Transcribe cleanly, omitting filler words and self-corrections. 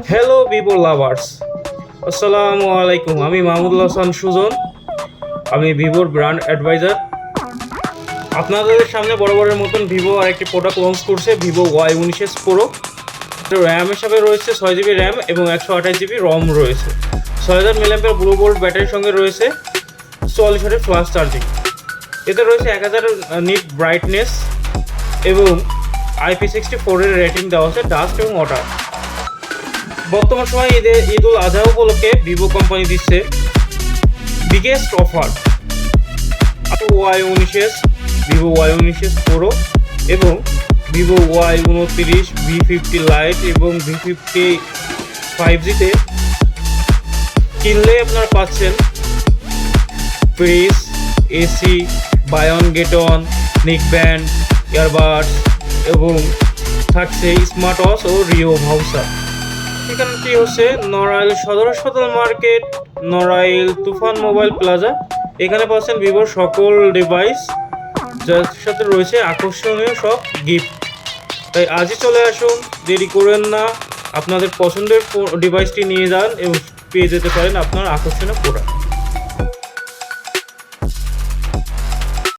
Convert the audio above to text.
Hello Vivo lovers, আসসালামু আলাইকুম। আমি মাহমুদুল হাসান সুজন, আমি ভিভোর ব্র্যান্ড অ্যাডভাইজার। আপনাদের সামনে বরাবরের মতন ভিভো আরেকটি প্রোডাক্ট লঞ্চ করছে, ভিভো Y19 প্রো। র্যাম হিসাবে রয়েছে 6 জিবি র্যাম এবং 128 জিবি রম রয়েছে। 6000 মিলিঅ্যাম্পিয়ার ব্লু ভোল্ট ব্যাটারির সঙ্গে রয়েছে 44 ওয়াটের ফাস্ট চার্জিং। এতে রয়েছে 1000 নিট ব্রাইটনেস এবং IP64 এর রেটিং দেওয়া আছে ডাস্ট এবং ওয়াটার। বর্তমান সময়ে ঈদ উল আজহা উপলক্ষে ভিভো কোম্পানি দিচ্ছে biggest offer Y19, Vivo Y19 pro এবং ভিভো Y29, V50 লাইট এবং V50 5Gতে কিনলে আপনারা পাচ্ছেন fridge, AC, buy one get one, neck band, earbuds এবং থাকছে স্মার্ট ওয়াচ ও রিও ভাউচার। ঠিকানাটি হচ্ছে নড়াইল সদর হাসপাতাল market, Narail Tufan mobile plaza. এখানে পাচ্ছেন ভিভোর সকল ডিভাইস, যার সাথে রয়েছে আকর্ষণীয় সব গিফট। তাই আজই চলে আসুন, দেরি করেন না। আপনাদের পছন্দের ডিভাইসটি নিয়ে যান এবং পেয়ে যেতে পারেন আপনার আকর্ষণীয় প্রোডাক্ট।